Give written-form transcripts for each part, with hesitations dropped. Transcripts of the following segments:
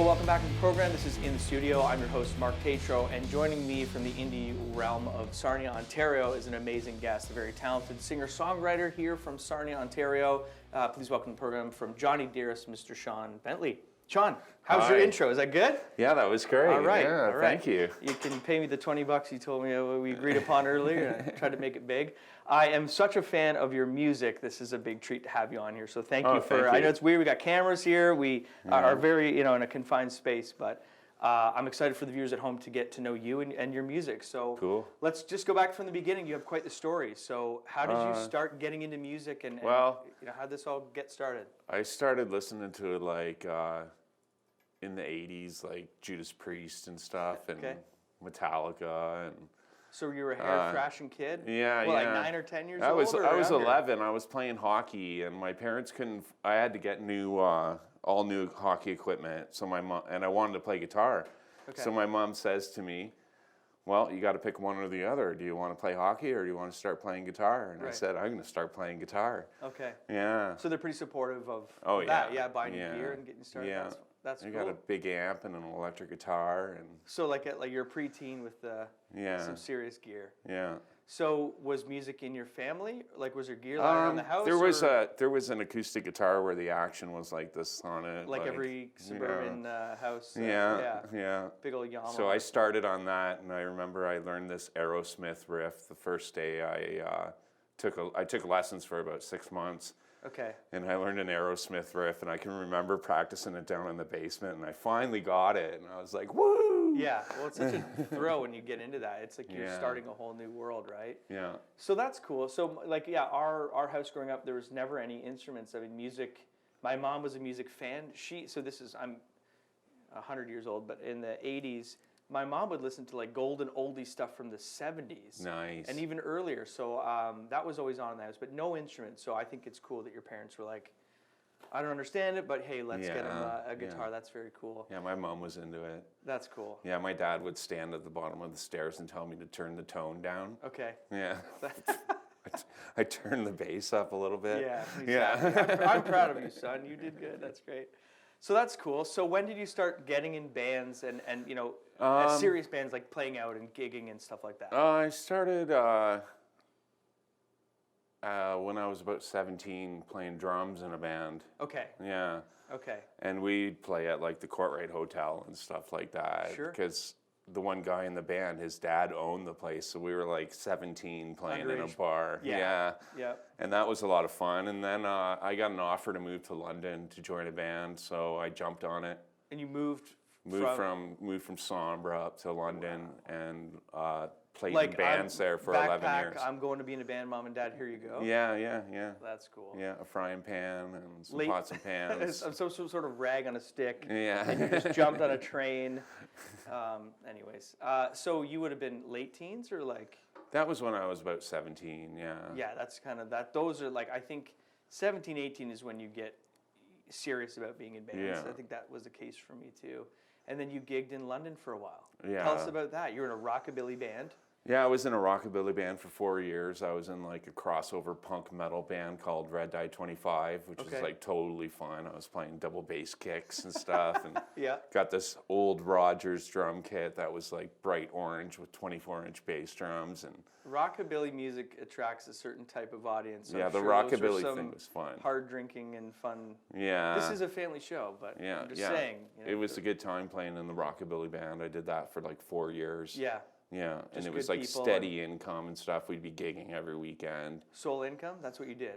Well, welcome back to the program. This is In the Studio. I'm your host, Mark Tatro, and joining me from the indie realm of Sarnia, Ontario is an amazing guest, a very talented singer-songwriter here from Sarnia, Ontario. Please welcome to the program from Johnny Dearest, Mr. Shawn Bentley. Shawn, how's your intro? Is that good? Yeah, that was great. All right. Yeah, all right. Thank you. You can pay me the $20 you told me we agreed upon earlier, and I tried to make it big. I am such a fan of your music. This is a big treat to have you on here. So thank you for. Thank you. I know it's weird. We got cameras here. We are very, in a confined space, but I'm excited for the viewers at home to get to know you and your music. So cool. Let's just go back from the beginning. You have quite the story. So how did you start getting into music, and how did this all get started? I started listening to it like in the '80s, like Judas Priest and stuff, and Metallica and. So you were a hair-thrashing kid? Yeah, like 9 or 10 years old? I was 11. I was playing hockey, and my parents couldn't. I had to get all new hockey equipment. So my mom and I wanted to play guitar. Okay. So my mom says to me, "Well, you got to pick one or the other. Do you want to play hockey or do you want to start playing guitar?" And I said, "I'm going to start playing guitar." Okay. Yeah. So they're pretty supportive of that. Yeah, buying gear and getting started. Yeah. That's cool. I got a big amp and an electric guitar, and so like you're a preteen with some serious gear. Yeah. So was music in your family? Like, was there gear lying around the house? There was an acoustic guitar where the action was like this on it. Like every suburban house. Yeah. Big old Yamaha. So I started on that, and I remember I learned this Aerosmith riff the first day I took lessons for about 6 months. Okay. And I learned an Aerosmith riff, and I can remember practicing it down in the basement, and I finally got it, and I was like, woo! Yeah, well, it's such a thrill when you get into that. It's like you're starting a whole new world, right? Yeah. So that's cool. So, our house growing up, there was never any instruments. I mean, music, my mom was a music fan. I'm 100 years old, but in the 80s, my mom would listen to like golden oldie stuff from the 70s. Nice. And even earlier. So that was always on in the house, but no instruments. So I think it's cool that your parents were like, I don't understand it, but hey, let's get him a guitar. That's very cool. Yeah, my mom was into it. That's cool. Yeah, my dad would stand at the bottom of the stairs and tell me to turn the tone down. Okay. Yeah. I turned the bass up a little bit. Yeah, exactly. Yeah. I'm proud of you, son. You did good. That's great. So that's cool. So when did you start getting in bands and serious bands, like playing out and gigging and stuff like that? I started when I was about 17 playing drums in a band. Okay. Yeah. Okay. And we'd play at like the Courtright Hotel and stuff like that. Sure. Because the one guy in the band, his dad owned the place, so we were like 17 playing in a bar. Yeah. And that was a lot of fun. And then I got an offer to move to London to join a band, so I jumped on it. And you moved from Sombra up to London and played in bands there for 11 years. I'm going to be in a band, Mom and Dad, here you go. Yeah. That's cool. Yeah, a frying pan and some pots and pans. some sort of rag on a stick. Yeah. And you just jumped on a train. Anyways, so you would have been late teens or like? That was when I was about 17, yeah. Yeah, that's kind of that. Those are like, I think 17, 18 is when you get serious about being in bands. Yeah. I think that was the case for me too. And then you gigged in London for a while. Yeah. Tell us about that. You were in a rockabilly band. Yeah, I was in a rockabilly band for 4 years. I was in like a crossover punk metal band called Red Dye 25, which was like totally fun. I was playing double bass kicks and stuff, and got this old Rogers drum kit that was like bright orange with 24-inch bass drums. And rockabilly music attracts a certain type of audience. So yeah, the rockabilly thing was fun. Hard drinking and fun. Yeah. This is a family show, but I'm just saying. It was a good time playing in the rockabilly band. I did that for like 4 years. Yeah. Yeah, and it was like steady income and stuff. We'd be gigging every weekend. Sole income? That's what you did?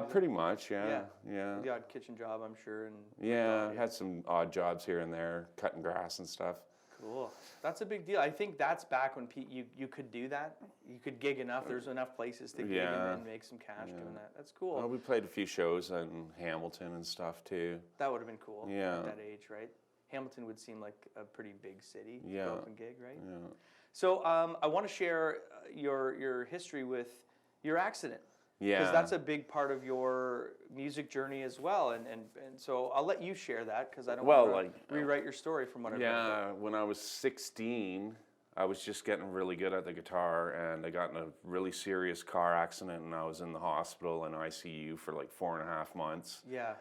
Pretty much, yeah. The odd kitchen job, I'm sure. And had some odd jobs here and there, cutting grass and stuff. Cool. That's a big deal. I think that's back when you could do that. You could gig enough. There's enough places to gig and make some cash doing that. That's cool. Well, we played a few shows in Hamilton and stuff too. That would have been cool at that age, right? Hamilton would seem like a pretty big city to go up and gig, right? Yeah. So I want to share your history with your accident. Yeah. Because that's a big part of your music journey as well. And so I'll let you share that because I don't want to rewrite your story from what I've read. Yeah, when I was 16, I was just getting really good at the guitar, and I got in a really serious car accident, and I was in the hospital in ICU for like 4.5 months. Yeah.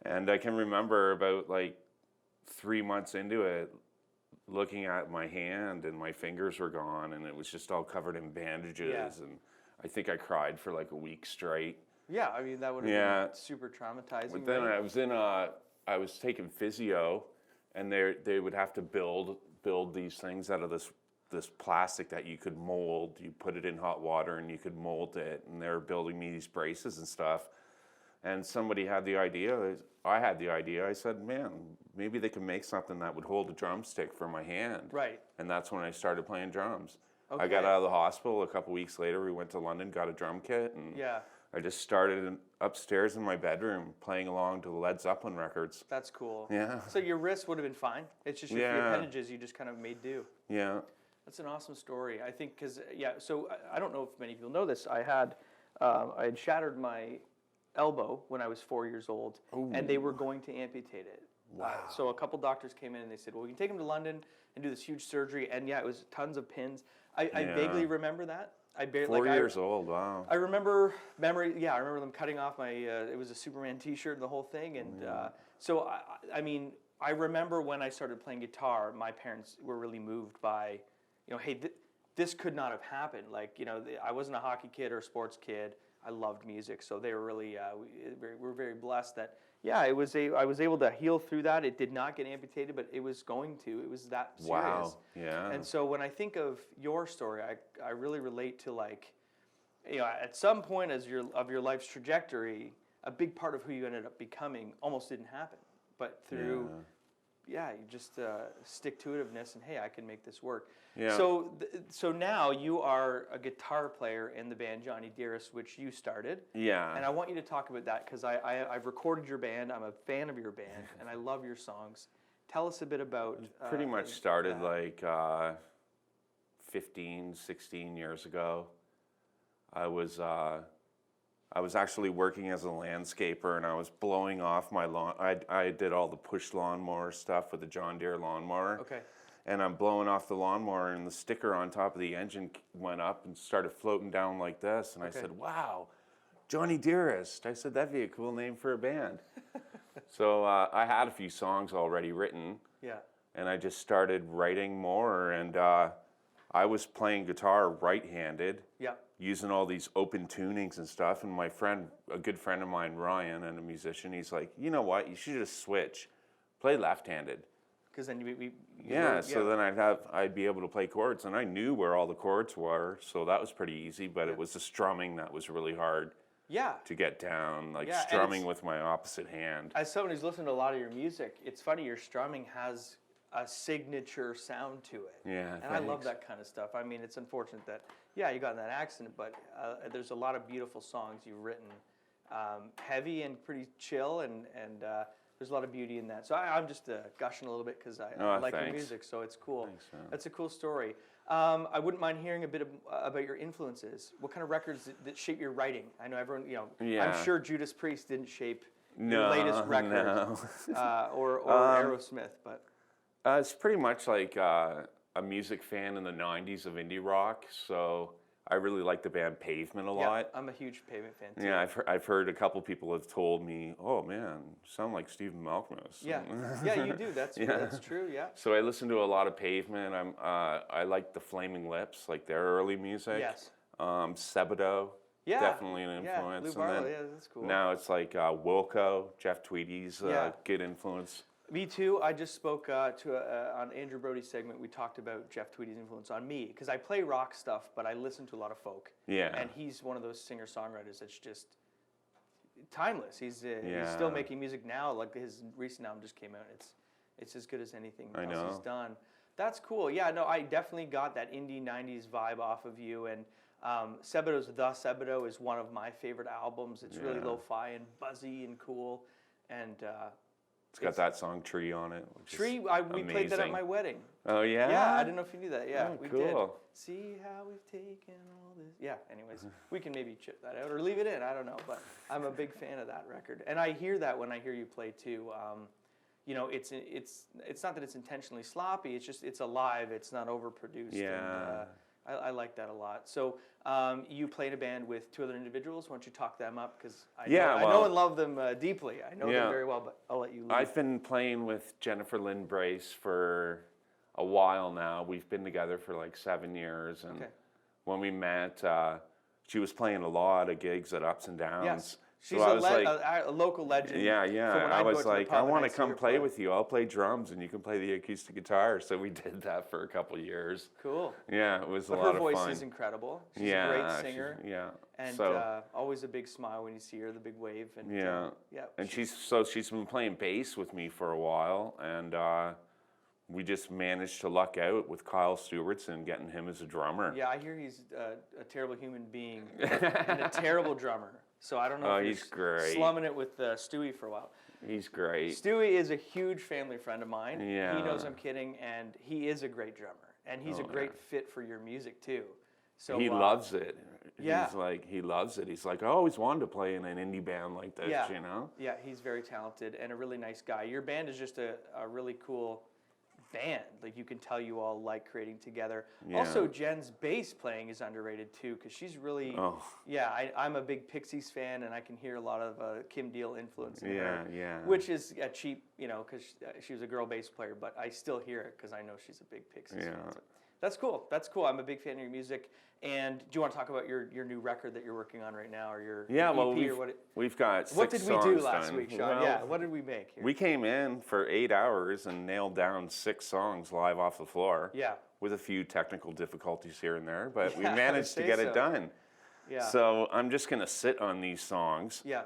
And I can remember about like 3 months into it, looking at my hand and my fingers were gone and it was just all covered in bandages and I think I cried for like a week straight. Yeah, I mean that would have been super traumatizing. But then I was taking physio, and they would have to build these things out of this plastic that you could mold. You put it in hot water and you could mold it, and they were building me these braces and stuff. And somebody had the idea. I had the idea. I said, man, maybe they can make something that would hold a drumstick for my hand. Right. And that's when I started playing drums. Okay. I got out of the hospital a couple weeks later. We went to London, got a drum kit, and I just started upstairs in my bedroom playing along to the Led Zeppelin records. That's cool. Yeah. So your wrist would have been fine. It's just your appendages you just kind of made do. Yeah. That's an awesome story. I think because so I don't know if many people know this. I had shattered my elbow when I was 4 years old, and they were going to amputate it. Wow. So a couple doctors came in and they said, well, we can take him to London and do this huge surgery. And it was tons of pins. I vaguely remember that. 4 years old, wow. I remember I remember them cutting off my, it was a Superman t-shirt and the whole thing. And so, I mean, I remember when I started playing guitar, my parents were really moved by, hey, this could not have happened. Like, I wasn't a hockey kid or a sports kid. I loved music, so they were really, we're very blessed that, I was able to heal through that. It did not get amputated, but it was going to. It was that serious. Wow, yeah. And so when I think of your story, I really relate to like, at some point of your life's trajectory, a big part of who you ended up becoming almost didn't happen. But through, you just stick-to-itiveness and, hey, I can make this work. Yeah. So now you are a guitar player in the band Johnny Dearest, which you started. Yeah. And I want you to talk about that because I've recorded your band. I'm a fan of your band, and I love your songs. Tell us a bit about... Pretty much started like 15, 16 years ago. I was actually working as a landscaper, and I was blowing off my lawn. I did all the push lawnmower stuff with the John Deere lawnmower. Okay. And I'm blowing off the lawnmower, and the sticker on top of the engine went up and started floating down like this. And I said, wow, Johnny Dearest. I said, that'd be a cool name for a band. So I had a few songs already written. Yeah. And I just started writing more, and I was playing guitar right-handed. Yeah. Using all these open tunings and stuff, and my friend, a good friend of mine, Ryan, and a musician, he's like, you know what, you should just switch, play left-handed. Because then so then I'd be able to play chords, and I knew where all the chords were, so that was pretty easy. But it was the strumming that was really hard. To get down, like strumming with my opposite hand. As someone who's listened to a lot of your music, it's funny your strumming has a signature sound to it. Yeah, and I love that kind of stuff. I mean, it's unfortunate that, you got in that accident, but there's a lot of beautiful songs you've written. Heavy and pretty chill, and there's a lot of beauty in that. So I'm just gushing a little bit because I like your music, so it's cool. Thanks, that's a cool story. I wouldn't mind hearing a bit about your influences. What kind of records that shape your writing? I know everyone, I'm sure Judas Priest didn't shape your latest record, or Aerosmith, but... it's pretty much like a music fan in the 90s of indie rock, so I really like the band Pavement a lot. I'm a huge Pavement fan too. Yeah, I've heard a couple people have told me, oh man, you sound like Stephen Malkmus. Yeah, you do, that's true, yeah. So I listen to a lot of Pavement. I like the Flaming Lips, like their early music. Yes. Sebadoh, definitely an influence. Lou Barlow, that's cool. Now it's like Wilco, Jeff Tweedy's good influence. Me too. I just spoke on Andrew Brody's segment. We talked about Jeff Tweedy's influence on me because I play rock stuff, but I listen to a lot of folk. Yeah. And he's one of those singer-songwriters that's just timeless. He's still making music now. Like his recent album just came out. It's as good as anything else he's done. That's cool. Yeah. No, I definitely got that indie '90s vibe off of you. And Sebadoh's The Sebadoh is one of my favorite albums. It's really lo-fi and buzzy and cool, and. It's got that song Tree on it. Tree, we played that at my wedding. Oh, yeah? Yeah, I didn't know if you knew that. Yeah, we did. See how we've taken all this. Yeah, anyways, we can maybe chip that out or leave it in. I don't know, but I'm a big fan of that record. And I hear that when I hear you play too. It's not that it's intentionally sloppy. It's just it's alive. It's not overproduced. Yeah. And, I like that a lot. So you played a band with two other individuals. Why don't you talk them up? Because I know and love them deeply. I know them very well, but I'll let you lead. I've been playing with Jennifer Lynn Brace for a while now. We've been together for like 7 years. And when we met, she was playing a lot of gigs at Ups and Downs. Yes. She's so a local legend. Yeah. I was like, I want to come play with you. I'll play drums and you can play the acoustic guitar. So we did that for a couple years. Cool. Yeah, it was a lot of fun. Her voice is incredible. She's a great singer. And always a big smile when you see her, the big wave. And, and she's been playing bass with me for a while, and we just managed to luck out with Kyle Stewartson getting him as a drummer. Yeah, I hear he's a terrible human being and a terrible drummer. So I don't know if he's great. Slumming it with Stewie for a while. He's great. Stewie is a huge family friend of mine. Yeah. He knows I'm kidding, and he is a great drummer. And he's a great fit for your music, too. So he loves it. Yeah. He loves it. He's like, I always wanted to play in an indie band like this, you know? Yeah, he's very talented and a really nice guy. Your band is just a really cool band. Like, you can tell you all like creating together. Yeah. Also, Jen's bass playing is underrated too, because she's really I'm a big Pixies fan, and I can hear a lot of Kim Deal influence in her, which is a cheap, because she was a girl bass player, but I still hear it because I know she's a big Pixies fan. So that's cool. I'm a big fan of your music. And do you want to talk about your new record that you're working on right now, or your EP, we've got 6 songs. What did we do last done. week, Shawn? Well, what did we make here? We came in for 8 hours and nailed down 6 songs live off the floor. Yeah. With a few technical difficulties here and there, but we managed to get it done. Yeah. So I'm just going to sit on these songs. Yeah.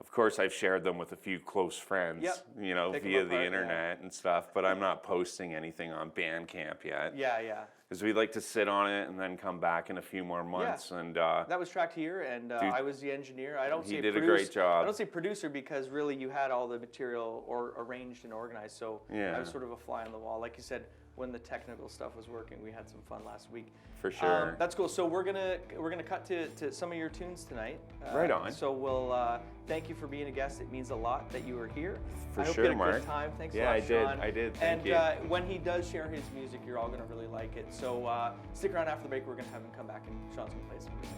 Of course, I've shared them with a few close friends, via the internet and stuff, but I'm not posting anything on Bandcamp yet. Yeah. Because we'd like to sit on it and then come back in a few more months. Yeah. And that was tracked here, and I was the engineer. He did a great job. I don't say producer because really you had all the material arranged and organized, so I was sort of a fly on the wall. Like you said, when the technical stuff was working, we had some fun last week. For sure. That's cool. So we're gonna cut to some of your tunes tonight. Right on. So we'll thank you for being a guest. It means a lot that you were here. For I hope sure, you had a Mark. good time. Thanks a Yeah, lot, Shawn. I did. Thank you. And when he does share his music, you're all gonna really like it. So stick around after the break. We're gonna have him come back, and Shawn's gonna play some music.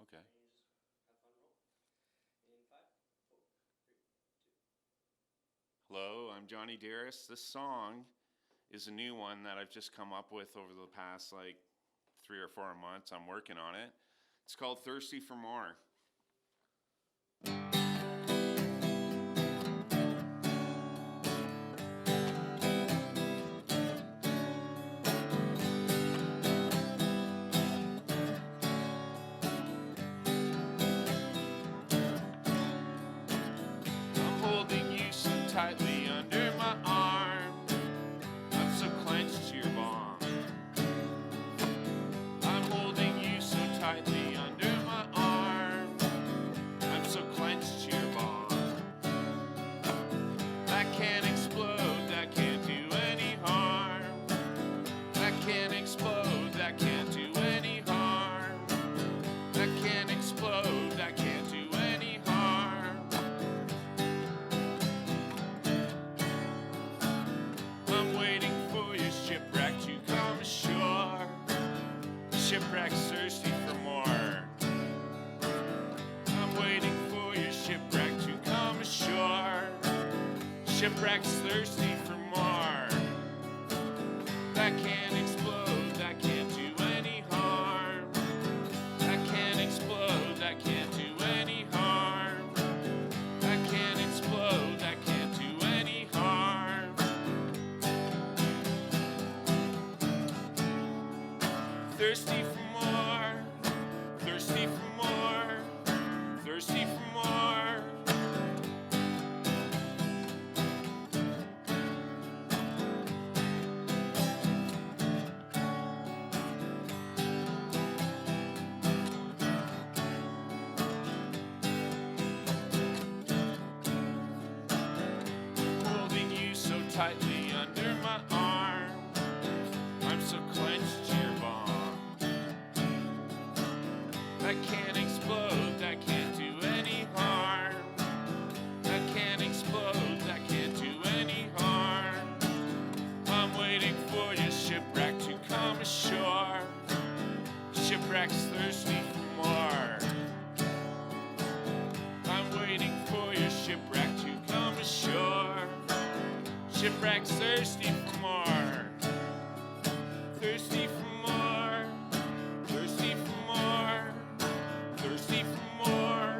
Okay. Hello, I'm Johnny Dearest. This song is a new one that I've just come up with over the past 3 or 4 months. I'm working on it. It's called Thirsty for More. Tightly under my arm, I'm so clenched to your bond. I'm holding you so tightly under my arm, I'm so clenched to your bond. That can't explode, that can't do any harm. That can't explode, that can't do any harm. That can't explode, that can't do any harm. Shipwreck's thirsty for more. I'm waiting for your shipwreck to come ashore. Shipwreck's thirsty for more. That can't explode, that can't do any harm. That can't explode, that can't do any harm. That can't explode, that can't do any harm. Thirsty for more, thirsty for more, thirsty for more. Holding you so tightly under my arm, I'm so clenched to your bond. that can't explode, that can't do any harm. That can't explode, that can't do any harm. I'm waiting for your shipwreck to come ashore. Shipwreck's thirsty for more. I'm waiting for your shipwreck to come ashore. Shipwreck's thirsty for more. Thirsty for more. Thirsty for more. Thirsty for more.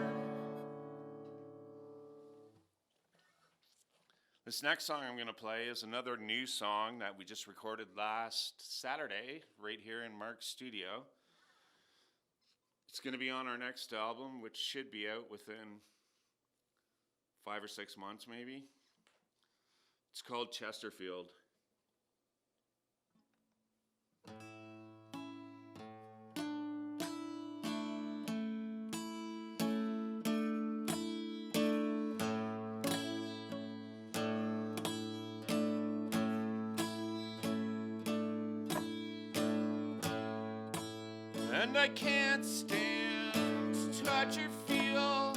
This next song I'm going to play is another new song that we just recorded last Saturday right here in Mark's studio. It's going to be on our next album, which should be out within 5 or 6 months maybe. It's called Chesterfield. And I can't stand to touch or feel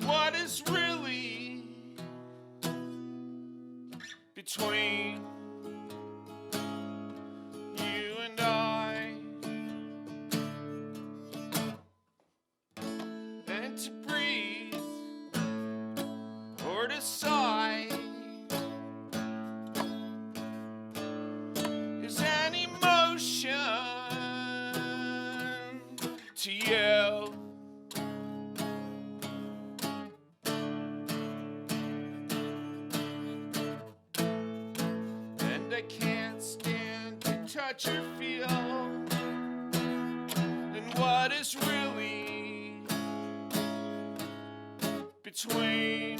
what is really between you and I, and to breathe or to sigh is an emotion to you. And I can't stand to touch or feel and what is really between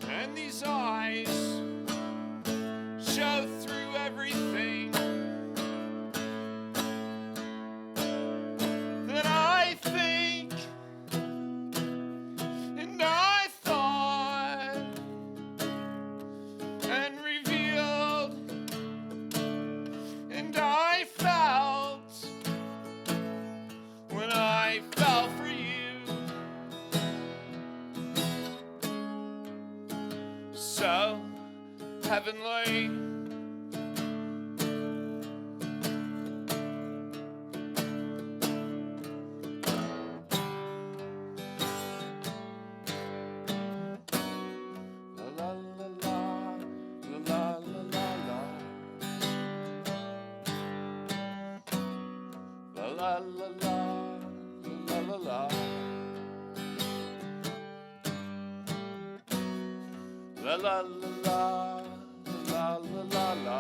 and these eyes show through everything that I think and I thought and revealed and I felt when I fell for you. So heavenly, la la la la la la la la la la la la la. La la la la la la la la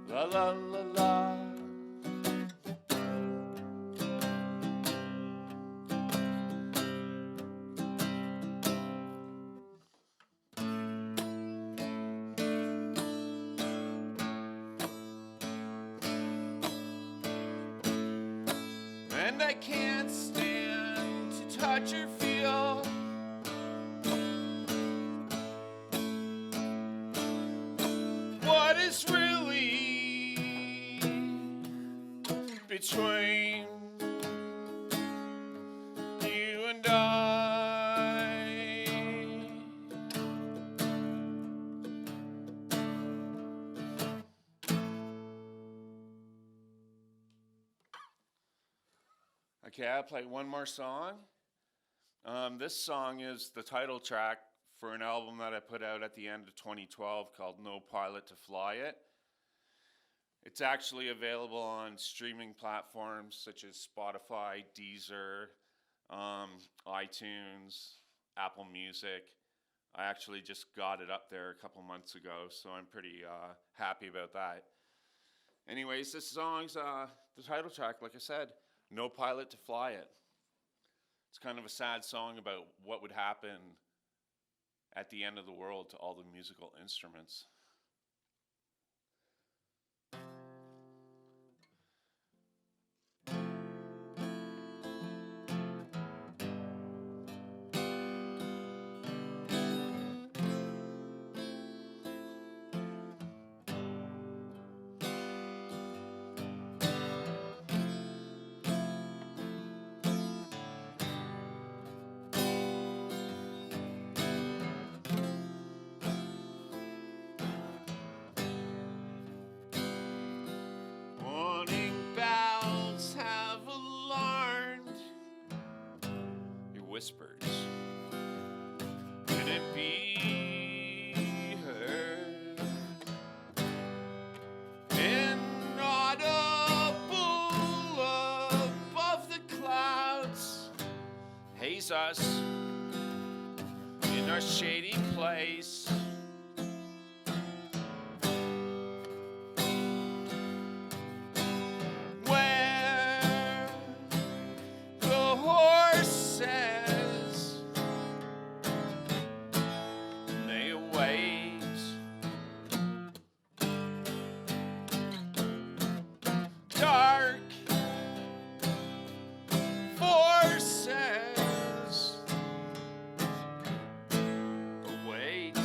la la la la. And I can't stand to touch or feel what is really between you and I. Okay, I'll play one more song. This song is the title track for an album that I put out at the end of 2012 called No Pilot to Fly It. It's actually available on streaming platforms such as Spotify, Deezer, iTunes, Apple Music. I actually just got it up there a couple months ago, so I'm pretty happy about that. Anyways, this song's the title track, like I said, No Pilot to Fly It. It's kind of a sad song about what would happen at the end of the world to all the musical instruments. Whispers couldn't be heard, inaudible above the clouds, haze us in our shady place. Where the horses dark forces await.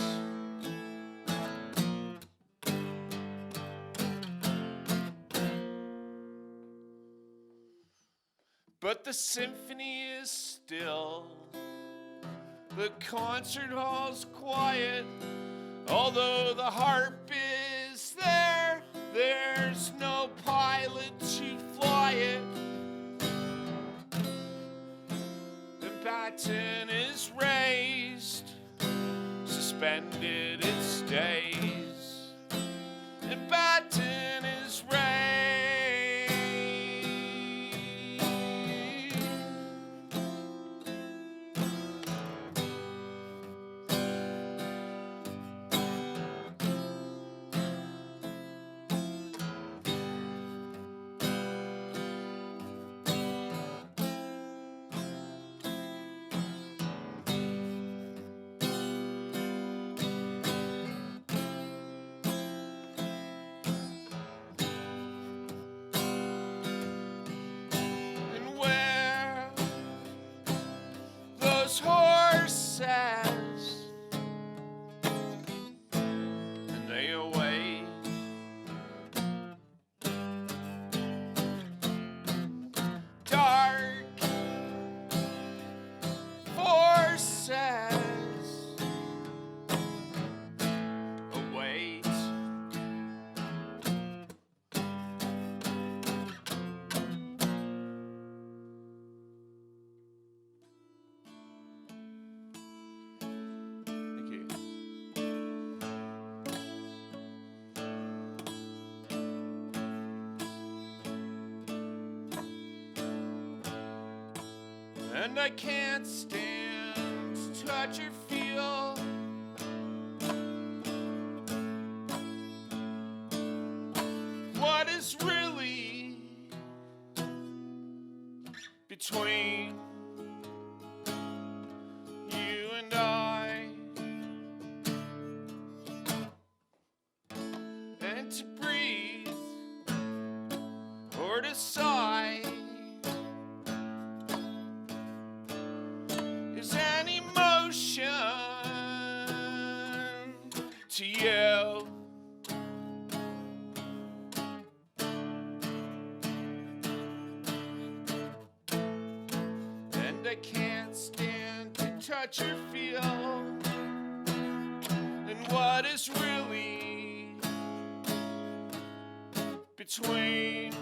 But the symphony is still, the concert hall's quiet, although the harp is there, there's no pilot to fly it. The baton is raised, suspended it stays. The baton is raised. Horses, and they await. Dark forces await. And I can't stand to touch or feel what is really between you and I, and to breathe or to sigh is an emotion to you. And I can't stand to touch or feel and what is really between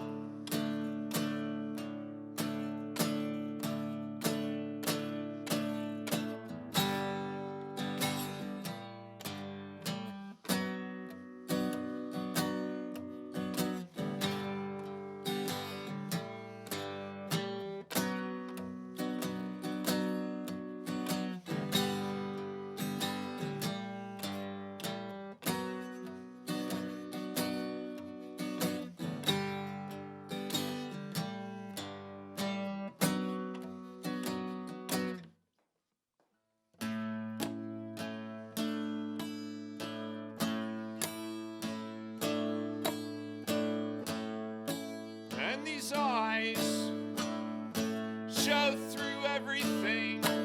show through everything.